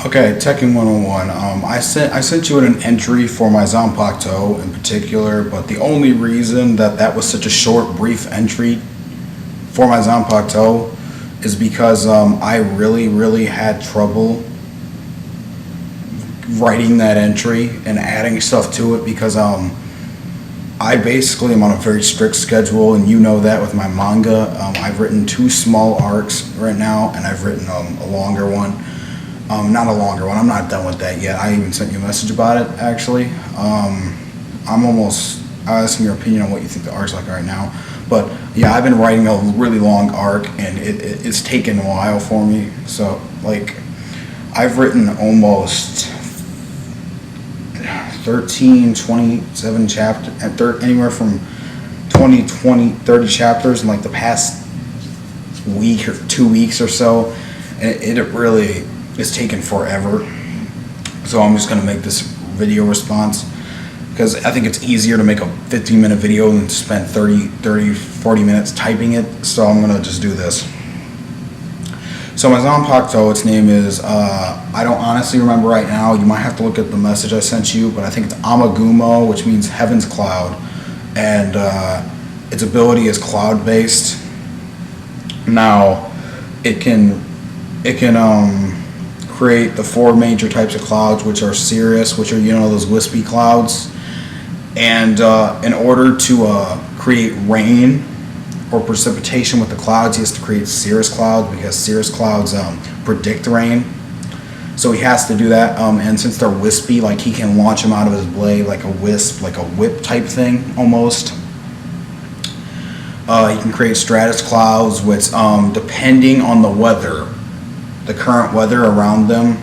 Okay, Tekking101. I sent you an entry for my Zanpakuto in particular, but the only reason that was such a short, brief entry for my Zanpakuto is because I really had trouble writing that entry and adding stuff to it because I basically am on a very strict schedule, and you know that with my manga. I've written 2 small arcs right now, and I've written a longer one. Not a longer one. I'm not done with that yet. I even sent you a message about it, actually. I'm almost asking your opinion on what you think the arc's like right now. But yeah, I've been writing a really long arc, and it's taken a while for me. So, like, I've written almost 13, 27 chapters, anywhere from 20, 30 chapters in like the past week or 2 weeks or so. And it really is taken forever. So I'm just going to make this video response because I think it's easier to make a 15-minute video than to spend 40 minutes typing it. So I'm going to just do this. So my Zanpakuto, its name is, I don't honestly remember right now. You might have to look at the message I sent you, but I think it's Amagumo, which means Heaven's Cloud. And its ability is cloud-based. Now, it can create the 4 major types of clouds, which are cirrus, which are, you know, those wispy clouds. And in order to create rain or precipitation with the clouds, he has to create cirrus clouds because cirrus clouds predict rain. So he has to do that. And since they're wispy, like, he can launch them out of his blade like a wisp, like a whip type thing almost. He can create stratus clouds, which, depending on the weather, the current weather around them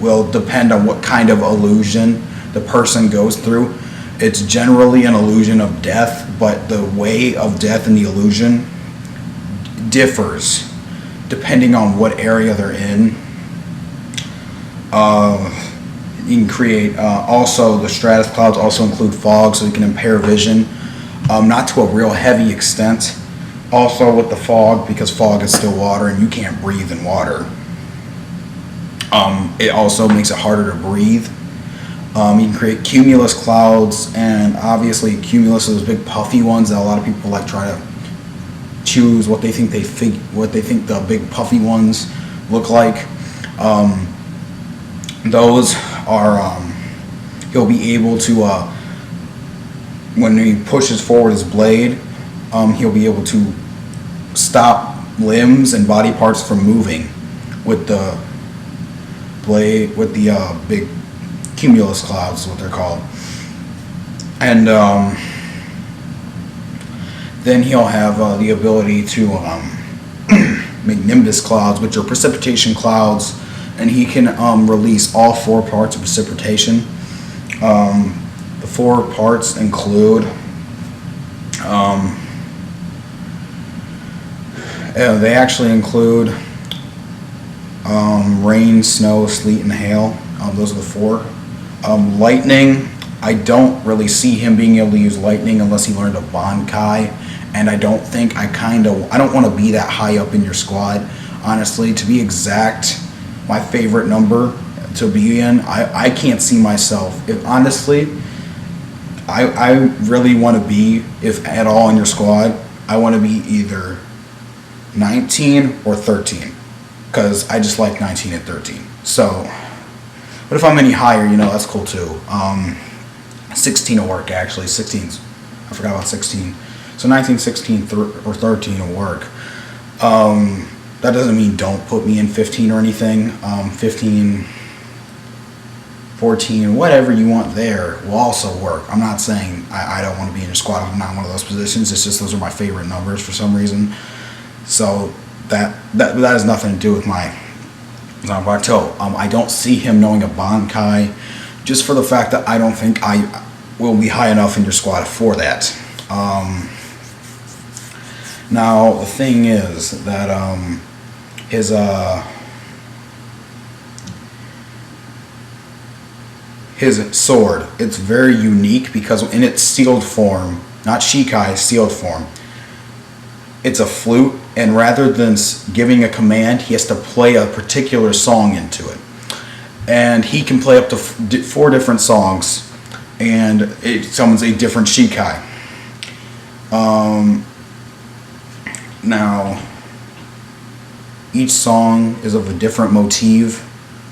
will depend on what kind of illusion the person goes through. It's generally an illusion of death, but the way of death and the illusion differs depending on what area they're in. You can create, also the stratus clouds also include fog, so you can impair vision, not to a real heavy extent. Also with the fog, because fog is still water and you can't breathe in water. It also makes it harder to breathe. You can create cumulus clouds, and obviously cumulus are those big puffy ones that a lot of people like try to choose what they think the big puffy ones look like. Those are he'll be able to when he pushes forward his blade, he'll be able to stop limbs and body parts from moving with the blade, with the big cumulus clouds is what they're called. And then he'll have the ability to make nimbus clouds, which are precipitation clouds, and he can release all 4 parts of precipitation. The 4 parts include they actually include rain, snow, sleet, and hail. Those are the 4. Lightning, I don't really see him being able to use lightning unless he learned a Bankai, and I don't think I don't want to be that high up in your squad, honestly. To be exact, my favorite number to be in, I can't see myself. If honestly, I really want to be, if at all in your squad, I want to be either 19 or 13, because I just like 19 and 13. So, but if I'm any higher, you know, that's cool too. 16 will work, actually. 16's, I forgot about 16. So 19, 16, or 13 will work. That doesn't mean don't put me in 15 or anything. 15, 14, whatever you want there will also work. I'm not saying I don't want to be in your squad. I'm not in one of those positions. It's just those are my favorite numbers for some reason. So that has nothing to do with my Zanpakuto. I don't see him knowing a Bankai, just for the fact that I don't think I will be high enough in your squad for that. Now the thing is that his sword, it's very unique because in its sealed form, not Shikai, sealed form, it's a flute, and rather than giving a command, he has to play a particular song into it. and he can play up to 4 different songs, and it summons a different Shikai. Now, each song is of a different motif.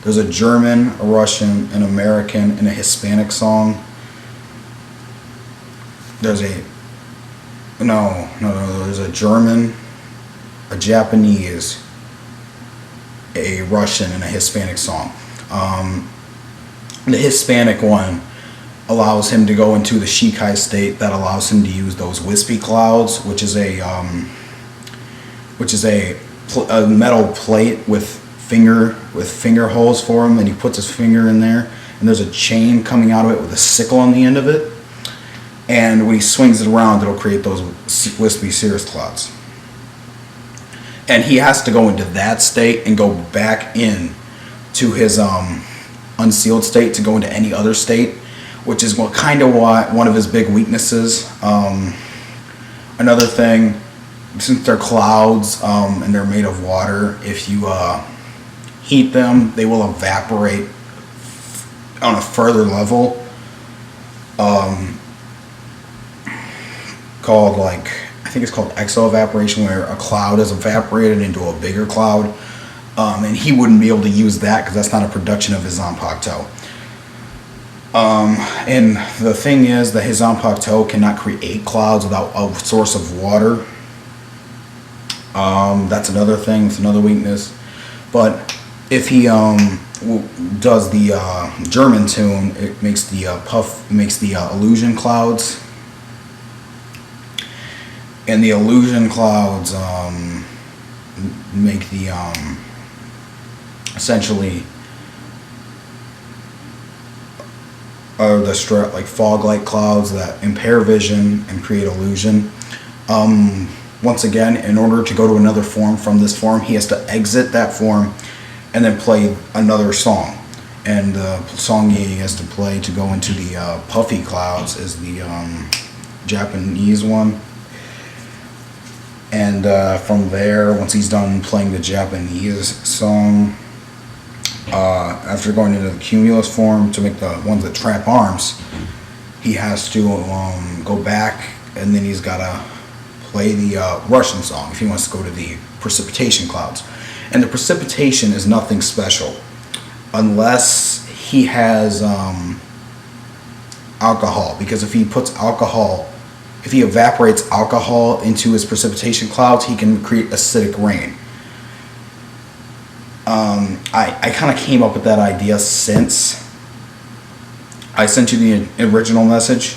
There's a German, a Russian, an American, and a Hispanic song. There's a there's a German, a Japanese, a Russian, and a Hispanic song. The Hispanic one allows him to go into the Shikai state that allows him to use those wispy clouds, which is a metal plate with finger holes for him, and he puts his finger in there, and there's a chain coming out of it with a sickle on the end of it, and when he swings it around, it'll create those wispy cirrus clouds. And he has to go into that state and go back in to his unsealed state to go into any other state, which is one of his big weaknesses. Another thing, since they're clouds and they're made of water, if you heat them, they will evaporate on a further level. I think it's called exoevaporation, where a cloud is evaporated into a bigger cloud, and he wouldn't be able to use that because that's not a production of his Zanpakuto. And the thing is that his Zanpakuto cannot create clouds without a source of water. That's another thing. It's another weakness. But if he does the German tune, it makes the illusion clouds, and the illusion clouds make the essentially like fog-like clouds that impair vision and create illusion. Once again, in order to go to another form from this form, he has to exit that form and then play another song. And the song he has to play to go into the puffy clouds is the Japanese one. And from there, once he's done playing the Japanese song, after going into the cumulus form to make the ones that trap arms, he has to go back, and then he's got to play the Russian song if he wants to go to the precipitation clouds. And the precipitation is nothing special unless he has alcohol, because if he evaporates alcohol into his precipitation clouds, he can create acidic rain. I kind of came up with that idea since I sent you the original message.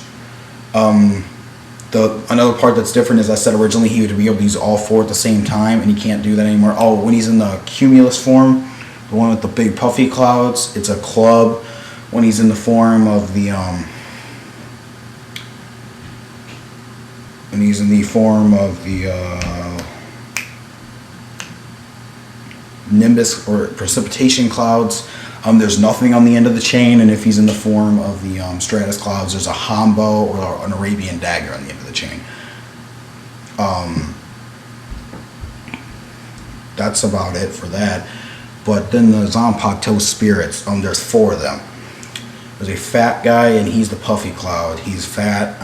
Another part that's different is I said originally he would be able to use all 4 at the same time, and he can't do that anymore. Oh, when he's in the cumulus form, the one with the big puffy clouds, it's a club. When he's in the form of the nimbus or precipitation clouds, there's nothing on the end of the chain, and if he's in the form of the stratus clouds, there's a hombo or an Arabian dagger on the end of the chain. That's about it for that. But then the Zanpakuto spirits, there's 4 of them. There's a fat guy, and he's the puffy cloud. He's fat.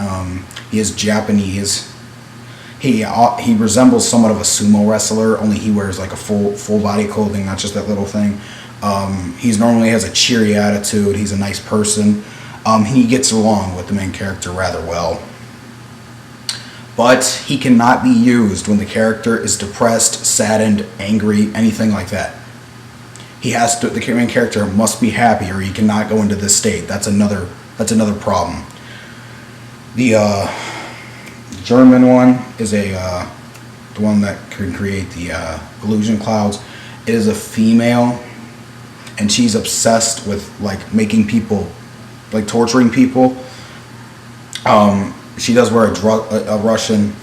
He is Japanese. He resembles somewhat of a sumo wrestler, only he wears like a full body clothing, not just that little thing. He's normally has a cheery attitude. He's a nice person. He gets along with the main character rather well. But he cannot be used when the character is depressed, saddened, angry, anything like that. The main character must be happy, or he cannot go into this state. That's another problem. The German one is the one that can create the illusion clouds. It is a female, and she's obsessed with like making people, like torturing people. She does wear a Russian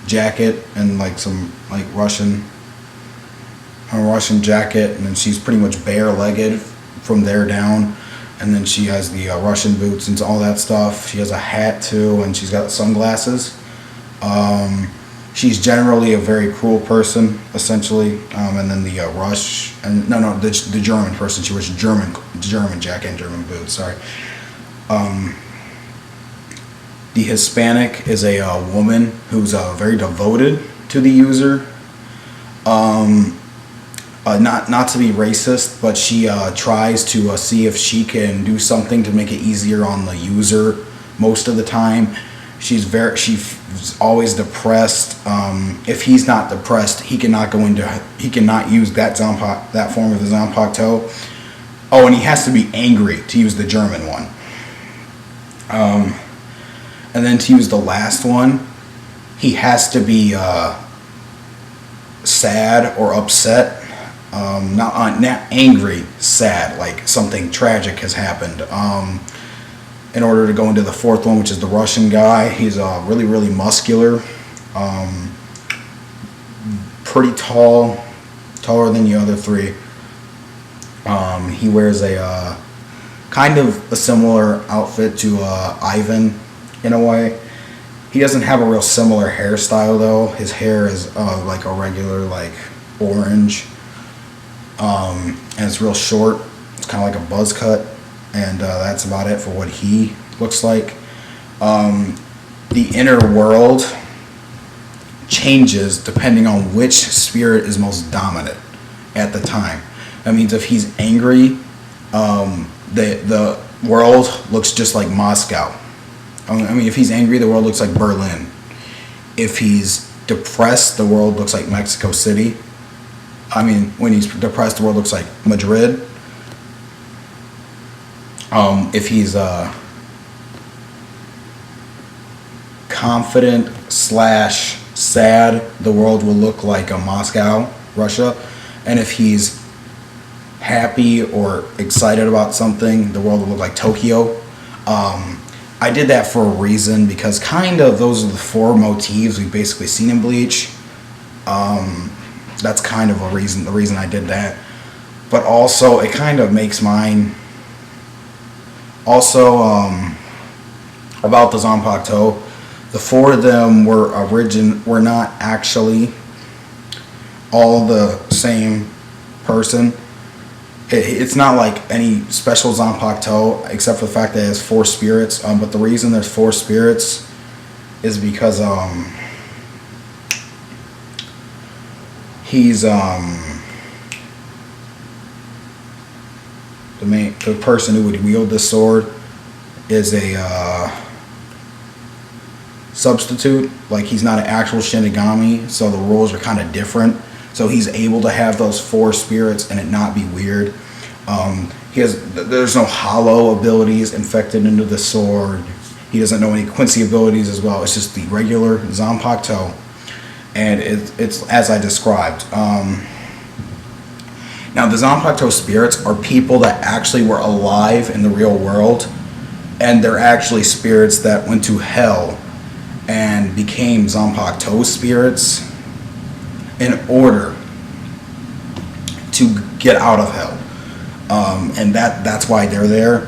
jacket and like some like Russian jacket, and then she's pretty much bare-legged from there down, and then she has the Russian boots and all that stuff. She has a hat too, and she's got sunglasses. She's generally a very cruel person, essentially. And then the German person, she wears German jacket and German boots, sorry. The Hispanic is a woman who's very devoted to the user. Not to be racist, but she tries to see if she can do something to make it easier on the user most of the time. She's always depressed. If he's not depressed, he cannot use that form of the Zanpakuto. Oh, and he has to be angry to use the German one. And then to use the last one, he has to be sad or upset. Not angry, sad, like something tragic has happened. In order to go into the fourth one, which is the Russian guy, he's really, really muscular, pretty tall, taller than the other three. He wears a kind of a similar outfit to Ivan in a way. He doesn't have a real similar hairstyle though. His hair is like a regular like orange. And it's real short. It's kind of like a buzz cut, and that's about it for what he looks like. The inner world changes depending on which spirit is most dominant at the time. That means if he's angry, the world looks just like Moscow. I mean, if he's angry, the world looks like Berlin. If he's depressed, the world looks like Mexico City. I mean, when he's depressed, the world looks like Madrid. If he's confident / sad, the world will look like Moscow, Russia. And if he's happy or excited about something, the world will look like Tokyo. I did that for a reason, because kind of those are the four motifs we've basically seen in Bleach. That's kind of the reason I did that. But also, it kind of makes mine. Also, about the Zanpakuto, the four of them were not actually all the same person. It's not like any special Zanpakuto, except for the fact that it has four spirits. But the reason there's four spirits is because he's the person who would wield this sword is a substitute. Like, he's not an actual Shinigami, so the rules are kind of different. So he's able to have those four spirits and it not be weird. There's no hollow abilities infected into the sword. He doesn't know any Quincy abilities as well. It's just the regular Zanpakuto. And it's as I described. Now, the Zanpakuto spirits are people that actually were alive in the real world, and they're actually spirits that went to hell and became Zanpakuto spirits in order to get out of hell. And that's why they're there.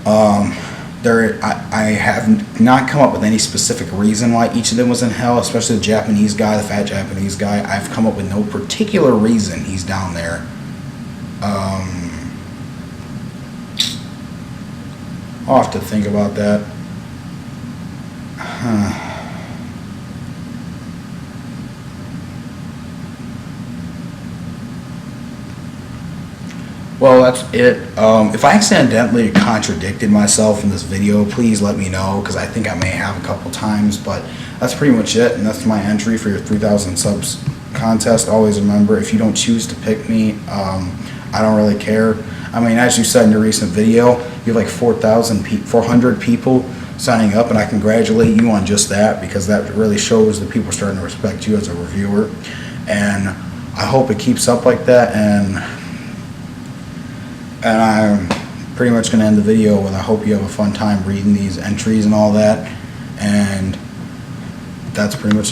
I have not come up with any specific reason why each of them was in hell, especially the Japanese guy, the fat Japanese guy. I've come up with no particular reason he's down there. I'll have to think about that. Well, that's it. If I accidentally contradicted myself in this video, please let me know, because I think I may have a couple times, but that's pretty much it, and that's my entry for your 3,000 subs contest. Always remember, if you don't choose to pick me, I don't really care. I mean, as you said in your recent video, you have like 400 people signing up, and I congratulate you on just that, because that really shows that people are starting to respect you as a reviewer, and I hope it keeps up like that. And I'm pretty much going to end the video with, I hope you have a fun time reading these entries and all that. And that's pretty much it.